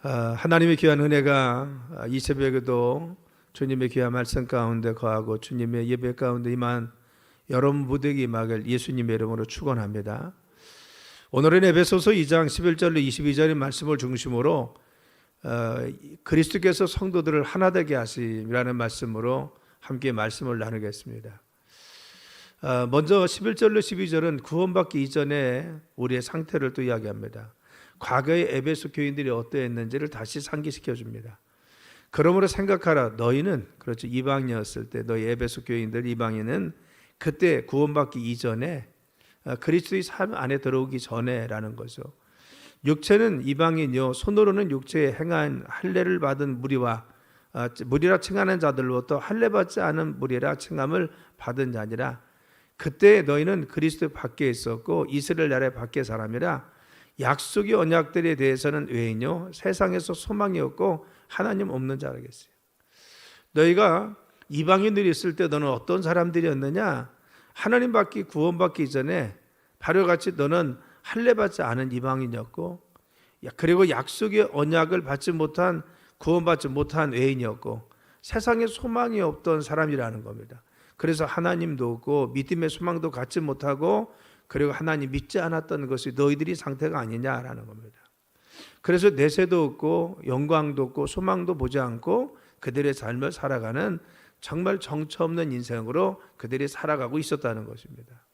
하나님의 귀한 은혜가 이 새벽에도 주님의 귀한 말씀 가운데 거하고 주님의 예배 가운데 임한 여러분 모두에게 임하길 예수님의 이름으로 축원합니다. 오늘은 에베소서 2장 11절로 22절의 말씀을 중심으로 그리스도께서 성도들을 하나 되게 하심이라는 말씀으로 함께 말씀을 나누겠습니다. 먼저 11절로 12절은 구원받기 이전에 우리의 상태를 또 이야기합니다. 과거의 에베소 교인들이 어떠했는지를 다시 상기시켜 줍니다. 그러므로 생각하라. 너희는 그렇죠, 이방인이었을 때 너희 에베소 교인들 이방인은 그때 구원받기 이전에 그리스도의 삶 안에 들어오기 전에라는 거죠. 육체는 이방인이요 손으로는 육체에 행한 할례를 받은 무리라 칭하는 자들로부터 할례받지 않은 무리라 칭함을 받은 자니라. 그때 너희는 그리스도 밖에 있었고 이스라엘 나라의 밖의 사람이라. 약속의 언약들에 대해서는 외인요 세상에서 소망이 없고 하나님 없는 자라겠어요. 너희가 이방인들이 있을 때 너는 어떤 사람들이었느냐? 하나님 받기 구원받기 전에 바로 같이 너는 할례받지 않은 이방인이었고, 그리고 약속의 언약을 받지 못한 구원받지 못한 외인이었고 세상에 소망이 없던 사람이라는 겁니다. 그래서 하나님도 없고 믿음의 소망도 갖지 못하고 그리고 하나님 믿지 않았던 것이 너희들이 상태가 아니냐라는 겁니다. 그래서 내세도 없고 영광도 없고 소망도 보지 않고 그들의 삶을 살아가는 정말 정처 없는 인생으로 그들이 살아가고 있었다는 것입니다.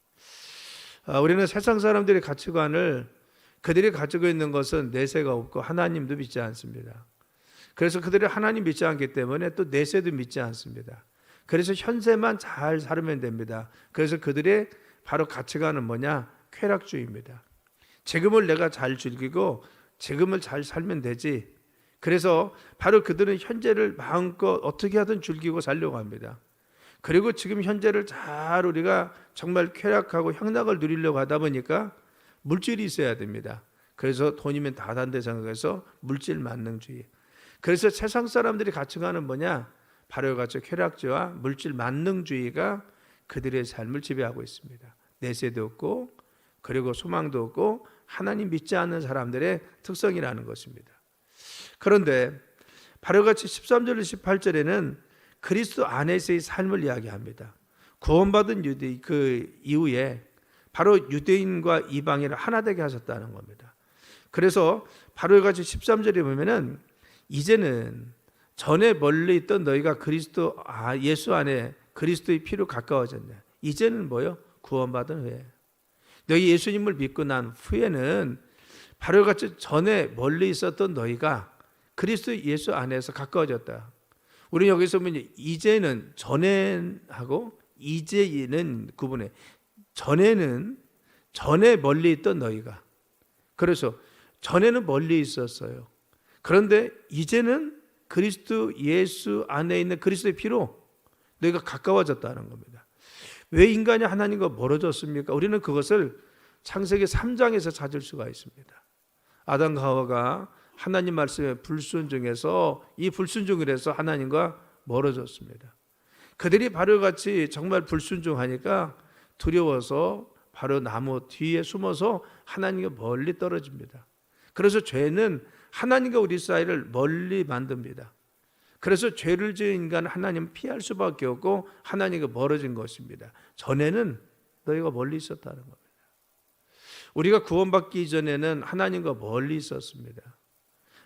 우리는 세상 사람들의 가치관을 그들이 가지고 있는 것은 내세가 없고 하나님도 믿지 않습니다. 그래서 그들이 하나님 믿지 않기 때문에 또 내세도 믿지 않습니다. 그래서 현세만 잘 살면 됩니다. 그래서 그들의 바로 가치관은 뭐냐? 쾌락주의입니다. 지금을 내가 잘 즐기고 지금을 잘 살면 되지. 그래서 바로 그들은 현재를 마음껏 어떻게 하든 즐기고 살려고 합니다. 그리고 지금 현재를 잘 우리가 정말 쾌락하고 향락을 누리려고 하다 보니까 물질이 있어야 됩니다. 그래서 돈이면 다 단다 생각해서 물질 만능주의. 그래서 세상 사람들이 가치관은 뭐냐? 바로 같이 쾌락주의와 물질 만능주의가 그들의 삶을 지배하고 있습니다. 내세도 없고 그리고 소망도 없고 하나님 믿지 않는 사람들의 특성이라는 것입니다. 그런데 바로 같이 13절 18절에는 그리스도 안에서의 삶을 이야기합니다. 구원받은 유대 그 이후에 바로 유대인과 이방인을 하나 되게 하셨다는 겁니다. 그래서 바로 같이 13절에 보면은 이제는 전에 멀리 있던 너희가 그리스도 예수 안에 그리스도의 피로 가까워졌네. 이제는 뭐요? 구원받은 후에 너희 예수님을 믿고 난 후에는 바로 같이 전에 멀리 있었던 너희가 그리스도 예수 안에서 가까워졌다. 우리 여기서 보면 이제는 전에하고 이제는 구분해. 전에는 전에 멀리 있던 너희가, 그래서 전에는 멀리 있었어요. 그런데 이제는 그리스도 예수 안에 있는 그리스도의 피로 너희가 가까워졌다는 겁니다. 왜 인간이 하나님과 멀어졌습니까? 우리는 그것을 창세기 3장에서 찾을 수가 있습니다. 아담과 하와가 하나님 말씀에 불순종해서 이 불순종을 해서 하나님과 멀어졌습니다. 그들이 바로 같이 정말 불순종하니까 두려워서 바로 나무 뒤에 숨어서 하나님과 멀리 떨어집니다. 그래서 죄는 하나님과 우리 사이를 멀리 만듭니다. 그래서 죄를 지은 인간 하나님 피할 수밖에 없고 하나님과 멀어진 것입니다. 전에는 너희가 멀리 있었다는 겁니다. 우리가 구원받기 전에는 하나님과 멀리 있었습니다.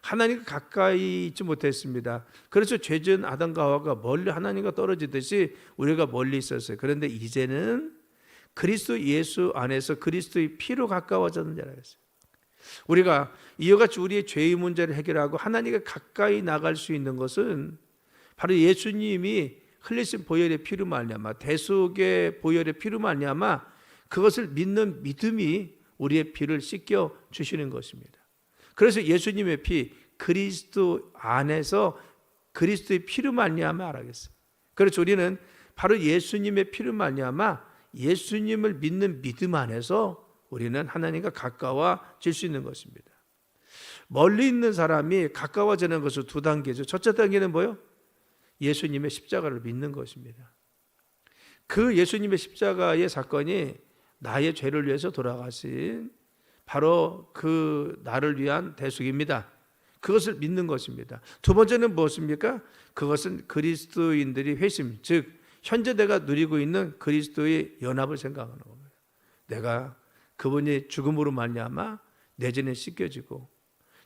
하나님과 가까이 있지 못했습니다. 그래서 죄 지은 아담과 하와가 멀리 하나님과 떨어지듯이 우리가 멀리 있었어요. 그런데 이제는 그리스도 예수 안에서 그리스도의 피로 가까워졌는 줄 알았어요. 우리가 이와 같이 우리의 죄의 문제를 해결하고 하나님께 가까이 나갈 수 있는 것은 바로 예수님이 흘리신 보혈의 피로 말미암아, 대속의 보혈의 피로 말미암아 그것을 믿는 믿음이 우리의 피를 씻겨 주시는 것입니다. 그래서 예수님의 피, 그리스도 안에서 그리스도의 피로 말미암아 알아겠어요. 그래서 우리는 바로 예수님의 피로 말미암아 예수님을 믿는 믿음 안에서 우리는 하나님과 가까워질 수 있는 것입니다. 멀리 있는 사람이 가까워지는 것은 두 단계죠. 첫째 단계는 뭐예요? 예수님의 십자가를 믿는 것입니다. 그 예수님의 십자가의 사건이 나의 죄를 위해서 돌아가신 바로 그 나를 위한 대속입니다. 그것을 믿는 것입니다. 두 번째는 무엇입니까? 그것은 그리스도인들이 회심, 즉 현재 내가 누리고 있는 그리스도의 연합을 생각하는 겁니다. 내가 그분이 죽음으로 말미암아 내 죄는 씻겨지고,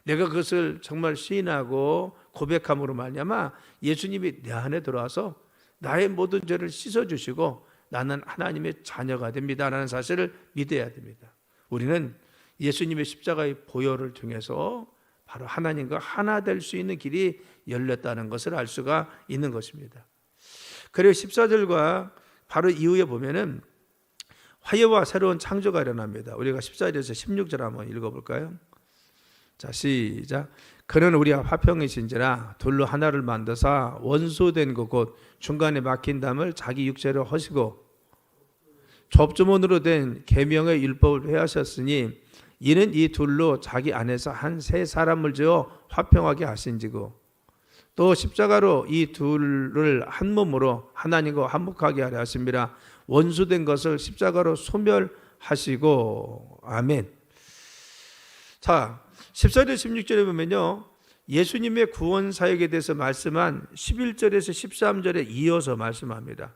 내가 그것을 정말 시인하고 고백함으로 말미암아 예수님이 내 안에 들어와서 나의 모든 죄를 씻어주시고 나는 하나님의 자녀가 됩니다라는 사실을 믿어야 됩니다. 우리는 예수님의 십자가의 보혈을 통해서 바로 하나님과 하나 될 수 있는 길이 열렸다는 것을 알 수가 있는 것입니다. 그리고 14절과 바로 이후에 보면은 화해와 새로운 창조가 일어납니다. 우리가 14절에서 16절 한번 읽어볼까요? 자, 시작. 그는 우리와 화평이신지라 둘로 하나를 만드사 원소된 것 곧 중간에 막힌 담을 자기 육체로 허시고 접주문으로 된 계명의 율법을 폐하셨으니 이는 이 둘로 자기 안에서 한 세 사람을 지어 화평하게 하신지고 또 십자가로 이 둘을 한 몸으로 하나님과 화목하게 하려 하심이라 원수된 것을 십자가로 소멸하시고. 아멘. 자, 14절 16절에 보면요, 예수님의 구원 사역에 대해서 말씀한 11절에서 13절에 이어서 말씀합니다.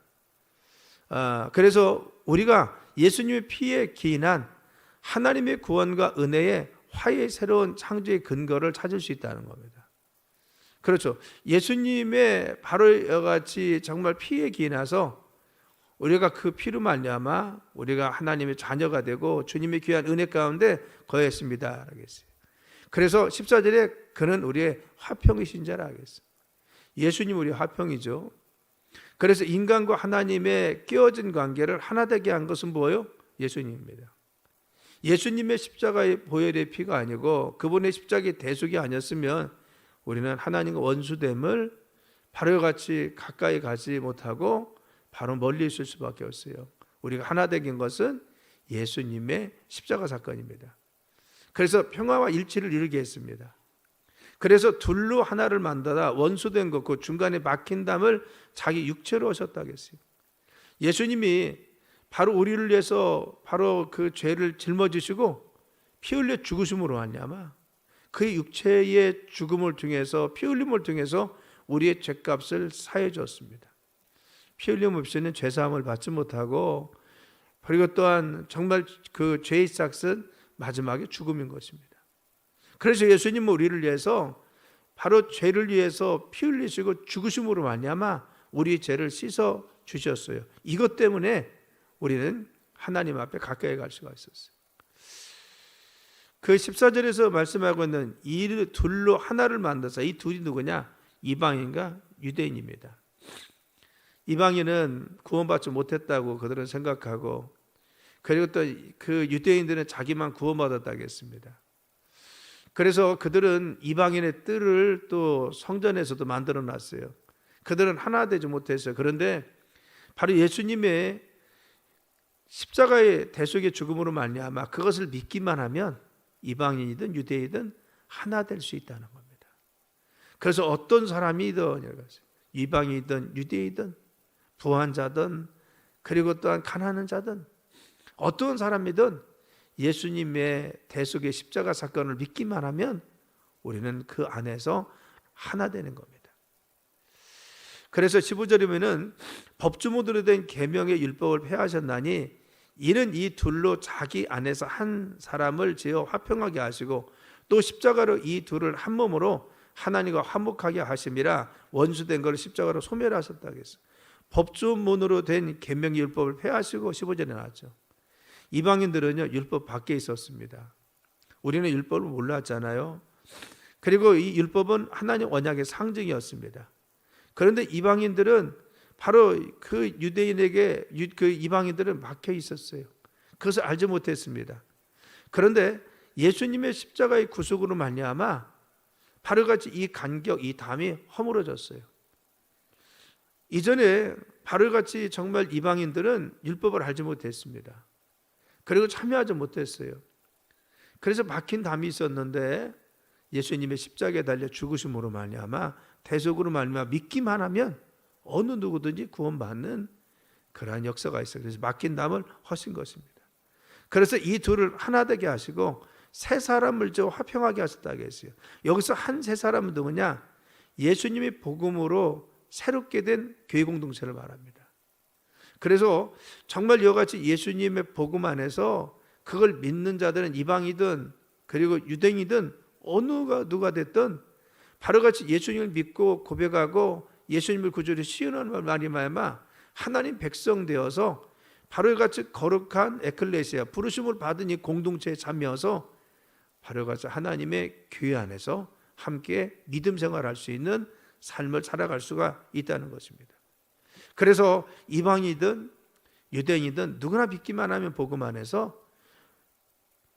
그래서 우리가 예수님의 피에 기인한 하나님의 구원과 은혜의 화해의 새로운 창조의 근거를 찾을 수 있다는 겁니다. 그렇죠. 예수님의 바로 이같이 정말 피에 기인해서 우리가 그 피로 말미암아 우리가 하나님의 자녀가 되고 주님의 귀한 은혜 가운데 거했습니다. 그래서 14절에 그는 우리의 화평이신 자라 하겠어요. 예수님 우리 화평이죠. 그래서 인간과 하나님의 끼어진 관계를 하나 되게 한 것은 뭐예요? 예수님입니다. 예수님의 십자가의 보혈의 피가 아니고 그분의 십자가의 대속이 아니었으면 우리는 하나님과 원수됨을 바로 같이 가까이 가지 못하고 바로 멀리 있을 수밖에 없어요. 우리가 하나 되긴 것은 예수님의 십자가 사건입니다. 그래서 평화와 일치를 이루게 했습니다. 그래서 둘로 하나를 만들어 원수된 것, 그 중간에 막힌 담을 자기 육체로 하셨다고 했어요. 예수님이 바로 우리를 위해서 바로 그 죄를 짊어지시고 피 흘려 죽으심으로 말미암아 그의 육체의 죽음을 통해서 피 흘림을 통해서 우리의 죄값을 사해 주었습니다. 피 흘림 없이는 죄 사함을 받지 못하고, 그리고 또한 정말 그 죄의 삭은 마지막에 죽음인 것입니다. 그래서 예수님은 우리를 위해서 바로 죄를 위해서 피 흘리시고 죽으심으로 말미암아 우리의 죄를 씻어 주셨어요. 이것 때문에 우리는 하나님 앞에 가까이 갈 수가 있었어요. 그 14절에서 말씀하고 있는 이 둘로 하나를 만들어서, 이 둘이 누구냐? 이방인과 유대인입니다. 이방인은 구원받지 못했다고 그들은 생각하고, 그리고 또 그 유대인들은 자기만 구원받았다고 했습니다. 그래서 그들은 이방인의 뜰을 또 성전에서도 만들어 놨어요. 그들은 하나 되지 못했어요. 그런데 바로 예수님의 십자가의 대속의 죽음으로 말미암아 그것을 믿기만 하면 이방인이든 유대인이든 하나 될 수 있다는 겁니다. 그래서 어떤 사람이든, 이방인이든 유대인이든 부한 자든 그리고 또한 가난한 자든 어떤 사람이든 예수님의 대속의 십자가 사건을 믿기만 하면 우리는 그 안에서 하나 되는 겁니다. 그래서 15절에 보면 법주문으로 된 계명의 율법을 폐하셨나니 이는 이 둘로 자기 안에서 한 사람을 지어 화평하게 하시고 또 십자가로 이 둘을 한 몸으로 하나님과 화목하게 하심이라 원수된 것을 십자가로 소멸하셨다고 했어요. 법주문으로 된 계명의 율법을 폐하시고 15절에 나왔죠. 이방인들은요 율법 밖에 있었습니다. 우리는 율법을 몰랐잖아요. 그리고 이 율법은 하나님 언약의 상징이었습니다. 그런데 이방인들은 바로 그 유대인에게 그 이방인들은 막혀 있었어요. 그것을 알지 못했습니다. 그런데 예수님의 십자가의 구속으로 말미암아 바로 같이 이 간격, 이 담이 허물어졌어요. 이전에 바로 같이 정말 이방인들은 율법을 알지 못했습니다. 그리고 참여하지 못했어요. 그래서 막힌 담이 있었는데 예수님의 십자가에 달려 죽으심으로 말미암아 대속으로 말미암아 믿기만 하면 어느 누구든지 구원받는 그러한 역사가 있어요. 그래서 막힌 담을 허신 것입니다. 그래서 이 둘을 하나 되게 하시고 세 사람을 저 화평하게 하셨다고 했어요. 여기서 한 세 사람은 누구냐? 예수님의 복음으로 새롭게 된 교회 공동체를 말합니다. 그래서 정말 이와 같이 예수님의 복음 안에서 그걸 믿는 자들은 이방이든 그리고 유대인이든 어느 누가 됐든 바로 같이 예수님을 믿고 고백하고 예수님을 구주로 시인하는 말이 말마 하나님 백성 되어서 바로 같이 거룩한 에클레시아 부르심을 받은 이 공동체에 참여해서 바로 같이 하나님의 교회 안에서 함께 믿음 생활할 수 있는 삶을 살아갈 수가 있다는 것입니다. 그래서 이방이든 유대인이든 누구나 믿기만 하면 복음 안에서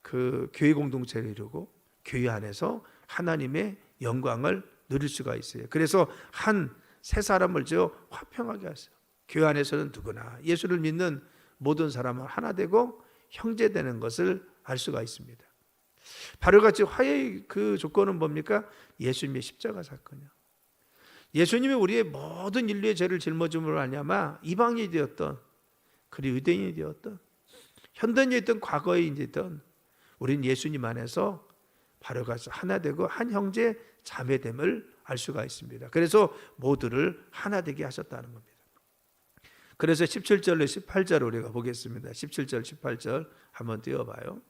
그 교회 공동체를 이루고 교회 안에서 하나님의 영광을 누릴 수가 있어요. 그래서 한 세 사람을 저 화평하게 하세요. 교회 안에서는 누구나 예수를 믿는 모든 사람은 하나 되고 형제 되는 것을 알 수가 있습니다. 바로 같이 화해의 그 조건은 뭡니까? 예수님의 십자가 사건이요. 예수님이 우리의 모든 인류의 죄를 짊어짐으로 하냐마 이방인이 되었던 그리고 유대인이 되었던 현대인이 있던 과거에 있던 우리는 예수님 안에서 바로 같이 하나 되고 한 형제 자매됨을 알 수가 있습니다. 그래서 모두를 하나 되게 하셨다는 겁니다. 그래서 17절로 18절 우리가 보겠습니다. 17절 18절 한번 띄워봐요.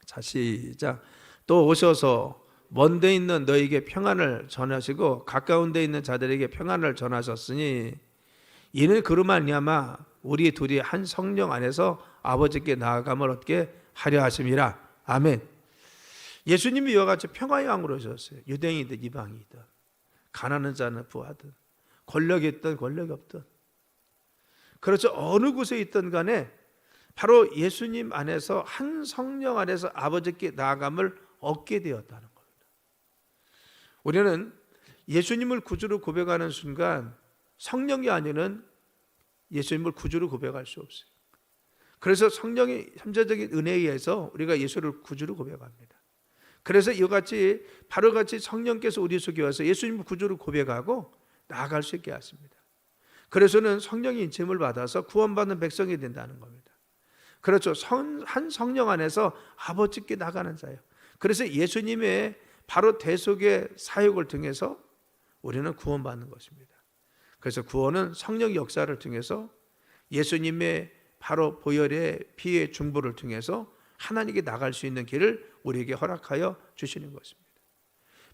자 시작. 또 오셔서 먼 데 있는 너에게 평안을 전하시고 가까운 데 있는 자들에게 평안을 전하셨으니 이는 그로 말미암아 우리 둘이 한 성령 안에서 아버지께 나아감을 얻게 하려 하심이라. 아멘. 예수님이 이와 같이 평화의 왕으로 오셨어요. 유대인이든 이방이든 가난한 자는 부하든 권력이 있든 권력이 없든 그렇죠. 어느 곳에 있든 간에 바로 예수님 안에서 한 성령 안에서 아버지께 나아감을 얻게 되었다는 겁니다. 우리는 예수님을 구주로 고백하는 순간 성령이 아니면 예수님을 구주로 고백할 수 없어요. 그래서 성령의 현재적인 은혜에 의해서 우리가 예수를 구주로 고백합니다. 그래서 이와 같이 바로 같이 성령께서 우리 속에 와서 예수님을 구주로 고백하고 나아갈 수 있게 하십니다. 그래서는 성령의 인침을 받아서 구원받는 백성이 된다는 겁니다. 그렇죠. 한 성령 안에서 아버지께 나가는 자예요. 그래서 예수님의 바로 대속의 사역을 통해서 우리는 구원받는 것입니다. 그래서 구원은 성령의 역사를 통해서 예수님의 바로 보혈의 피의 중보를 통해서 하나님께 나갈 수 있는 길을 우리에게 허락하여 주시는 것입니다.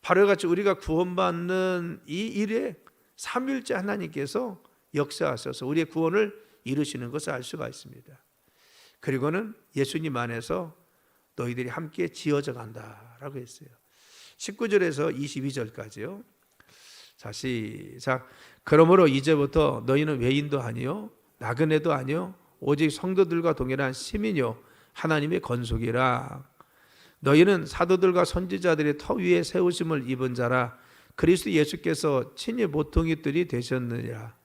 바로 같이 우리가 구원받는 이 일에 삼위일체 하나님께서 역사하셔서 우리의 구원을 이루시는 것을 알 수가 있습니다. 그리고는 예수님 안에서 너희들이 함께 지어져 간다라고 했어요. 19절에서 22절까지요. 자 시작. 그러므로 이제부터 너희는 외인도 아니요 나그네도 아니요 오직 성도들과 동일한 시민이요 하나님의 건속이라. 너희는 사도들과 선지자들의 터 위에 세우심을 입은 자라. 그리스도 예수께서 친히 모퉁이들이 되셨느니라.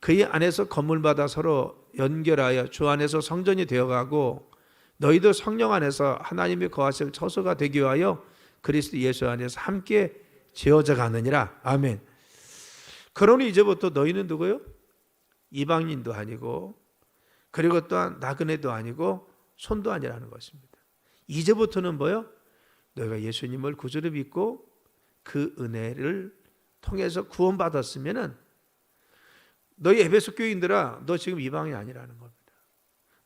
그의 안에서 건물마다 서로 연결하여 주 안에서 성전이 되어가고 너희도 성령 안에서 하나님의 거하실 처소가 되기 위하여 그리스도 예수 안에서 함께 지어져 가느니라. 아멘. 그러니 이제부터 너희는 누구요? 이방인도 아니고 그리고 또한 나그네도 아니고 손도 아니라는 것입니다. 이제부터는 뭐요? 너희가 예수님을 구주로 믿고 그 은혜를 통해서 구원받았으면은 너희 에베소 교인들아 너 지금 이방이 아니라는 겁니다.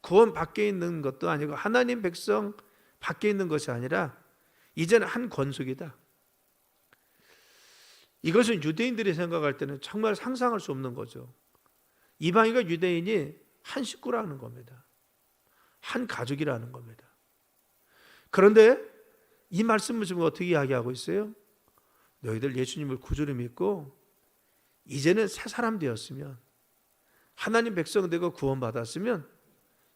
구원 밖에 있는 것도 아니고 하나님 백성 밖에 있는 것이 아니라 이제는 한 권속이다. 이것은 유대인들이 생각할 때는 정말 상상할 수 없는 거죠. 이방인과 유대인이 한 식구라는 겁니다. 한 가족이라는 겁니다. 그런데 이 말씀을 지금 어떻게 이야기하고 있어요? 너희들 예수님을 구주로 믿고 이제는 새 사람 되었으면 하나님 백성 되고 구원받았으면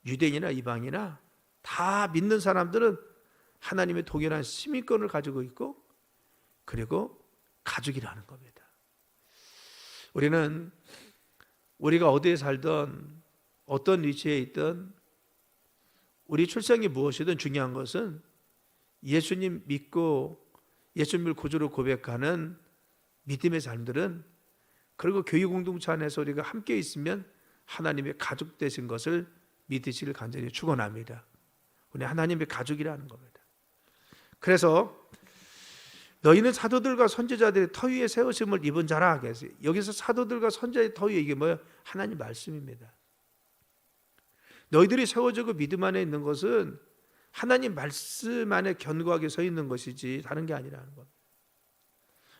유대인이나 이방이나 다 믿는 사람들은 하나님의 동일한 시민권을 가지고 있고 그리고 가족이라는 겁니다. 우리는 우리가 어디에 살든 어떤 위치에 있든 우리 출생이 무엇이든 중요한 것은 예수님 믿고 예수님을 구주로 고백하는 믿음의 삶들은 그리고 교회 공동체 안에서 우리가 함께 있으면 하나님의 가족 되신 것을 믿으시길 간절히 축원합니다. 우리 하나님의 가족이라는 겁니다. 그래서 너희는 사도들과 선지자들의 터 위에 세우심을 입은 자라 하겠어요. 여기서 사도들과 선지자의 터 위에 이게 뭐예요? 하나님 말씀입니다. 너희들이 세워지고 믿음 안에 있는 것은 하나님 말씀 안에 견고하게 서 있는 것이지 다른 게 아니라는 겁니다.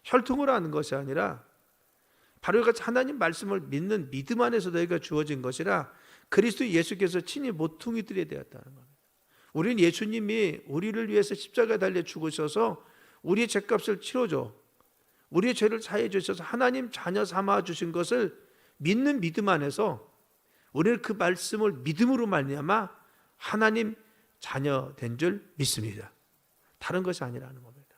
혈통으로 하는 것이 아니라 바로 이같이 하나님 말씀을 믿는 믿음 안에서 너희가 주어진 것이라 그리스도 예수께서 친히 모퉁이 들에 되었다는 겁니다. 우리는 예수님이 우리를 위해서 십자가에 달려 죽으셔서 우리의 죄값을 치러줘 우리의 죄를 사해 주셔서 하나님 자녀 삼아 주신 것을 믿는 믿음 안에서 우리는 그 말씀을 믿음으로 말미암아 하나님 자녀 된 줄 믿습니다. 다른 것이 아니라는 겁니다.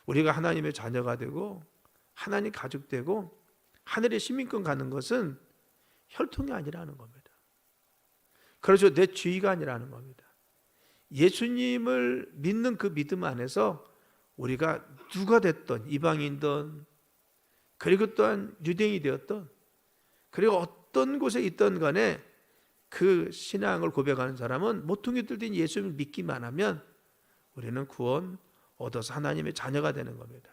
우리가 하나님의 자녀가 되고 하나님 가족 되고 하늘의 시민권 갖는 것은 혈통이 아니라는 겁니다. 그렇죠. 내 주의가 아니라는 겁니다. 예수님을 믿는 그 믿음 안에서 우리가 누가 됐던 이방인이든 그리고 또한 유대인이 되었던 그리고 어떤 곳에 있던 간에 그 신앙을 고백하는 사람은 모퉁이 들든 예수님을 믿기만 하면 우리는 구원 얻어서 하나님의 자녀가 되는 겁니다.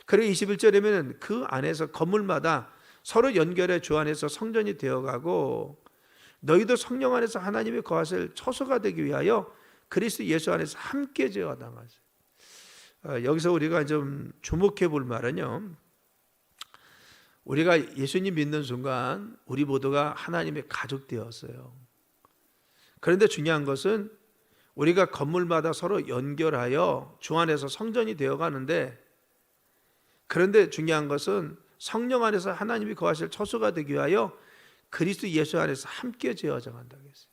그리고 21절에는 그 안에서 건물마다 서로 연결해 주 안에서 성전이 되어가고 너희도 성령 안에서 하나님의 거하실 처소가 되기 위하여 그리스도 예수 안에서 함께 제어당하세요. 여기서 우리가 좀 주목해 볼 말은요, 우리가 예수님 믿는 순간 우리 모두가 하나님의 가족 되었어요. 그런데 중요한 것은 우리가 건물마다 서로 연결하여 주 안에서 성전이 되어가는데, 그런데 중요한 것은 성령 안에서 하나님이 거하실 처소가 되기 위하여 그리스도 예수 안에서 함께 제어정한다고 했어요.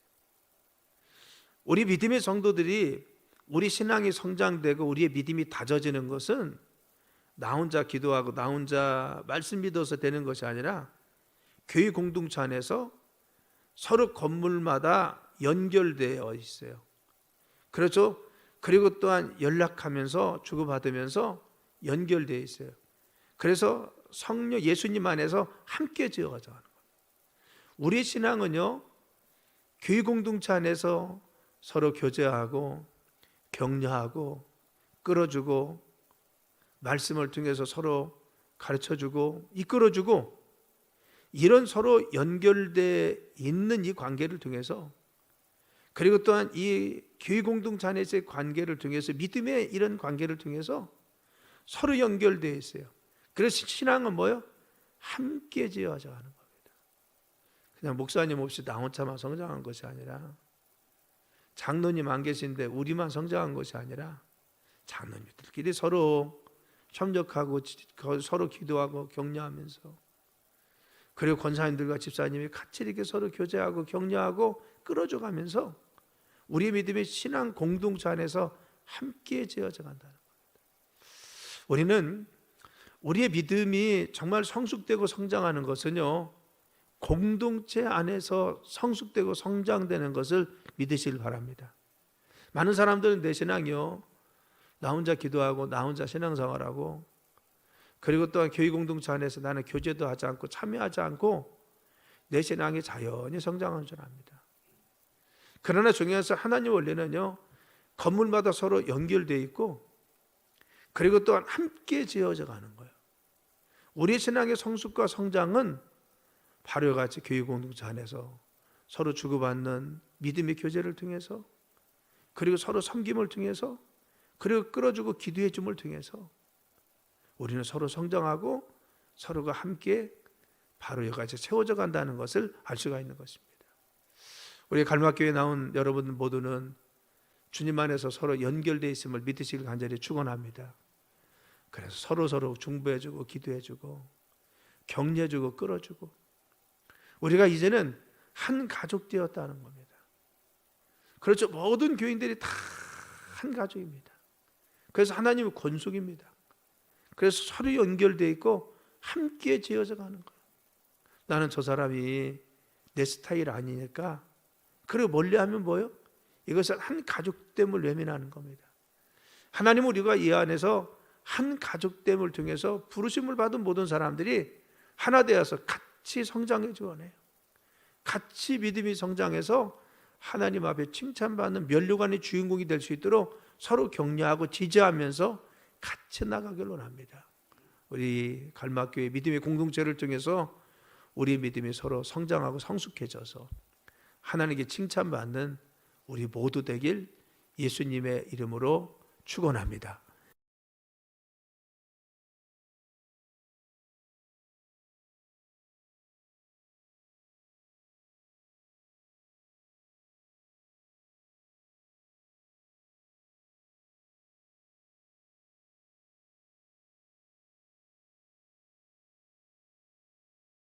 우리 믿음의 성도들이 우리 신앙이 성장되고 우리의 믿음이 다져지는 것은 나 혼자 기도하고 나 혼자 말씀 믿어서 되는 것이 아니라 교회 공동체 안에서 서로 건물마다 연결되어 있어요. 그렇죠? 그리고 또한 연락하면서 주고받으면서 연결되어 있어요. 그래서 성령 예수님 안에서 함께 지어가자 하는 거예요. 우리의 신앙은요, 교회 공동체 안에서 서로 교제하고 격려하고 끌어주고 말씀을 통해서 서로 가르쳐주고 이끌어주고 이런 서로 연결되어 있는 이 관계를 통해서, 그리고 또한 이 교회 공동체 안에서의 관계를 통해서 믿음의 이런 관계를 통해서 서로 연결되어 있어요. 그래서 신앙은 뭐예요? 함께 지어가자 하는 겁니다. 그냥 목사님 없이 나 혼자만 성장한 것이 아니라, 장로님 안 계신데 우리만 성장한 것이 아니라 장로님들끼리 서로 협력하고 서로 기도하고 격려하면서, 그리고 권사님들과 집사님이 같이 이렇게 서로 교제하고 격려하고 끌어줘가면서 우리의 믿음의 신앙 공동체 안에서 함께 지어져 간다는 겁니다. 우리는 우리의 믿음이 정말 성숙되고 성장하는 것은요, 공동체 안에서 성숙되고 성장되는 것을 믿으시길 바랍니다. 많은 사람들은 내 신앙이요, 나 혼자 기도하고 나 혼자 신앙생활하고 그리고 또한 교회 공동체 안에서 나는 교제도 하지 않고 참여하지 않고 내 신앙이 자연히 성장하는 줄 압니다. 그러나 중요한 것은 하나님 원리는요, 건물마다 서로 연결되어 있고 그리고 또한 함께 지어져 가는 거예요. 우리 신앙의 성숙과 성장은 바로 이와 같이 교회 공동체 안에서 서로 주고받는 믿음의 교제를 통해서, 그리고 서로 섬김을 통해서, 그리고 끌어주고 기도해 줌을 통해서 우리는 서로 성장하고 서로가 함께 바로 이와 같이 세워져 간다는 것을 알 수가 있는 것입니다. 우리 갈막교회에 나온 여러분 모두는 주님 안에서 서로 연결되어 있음을 믿으시길 간절히 축원합니다. 그래서 서로 중보해주고 기도해주고 격려해주고 끌어주고 우리가 이제는 한 가족 되었다는 겁니다. 그렇죠. 모든 교인들이 다 한 가족입니다. 그래서 하나님의 권속입니다. 그래서 서로 연결되어 있고 함께 지어져 가는 거예요. 나는 저 사람이 내 스타일 아니니까, 그리고 멀리하면 뭐예요? 이것은 한 가족됨을 외면하는 겁니다. 하나님은 우리가 이 안에서 한 가족됨을 통해서 부르심을 받은 모든 사람들이 하나 되어서 같이 성장해 주어내요. 같이 믿음이 성장해서 하나님 앞에 칭찬받는 면류관의 주인공이 될 수 있도록 서로 격려하고 지지하면서 같이 나가길 원합니다. 우리 갈막교회 믿음의 공동체를 통해서 우리 믿음이 서로 성장하고 성숙해져서 하나님께 칭찬받는 우리 모두 되길 예수님의 이름으로 축원합니다.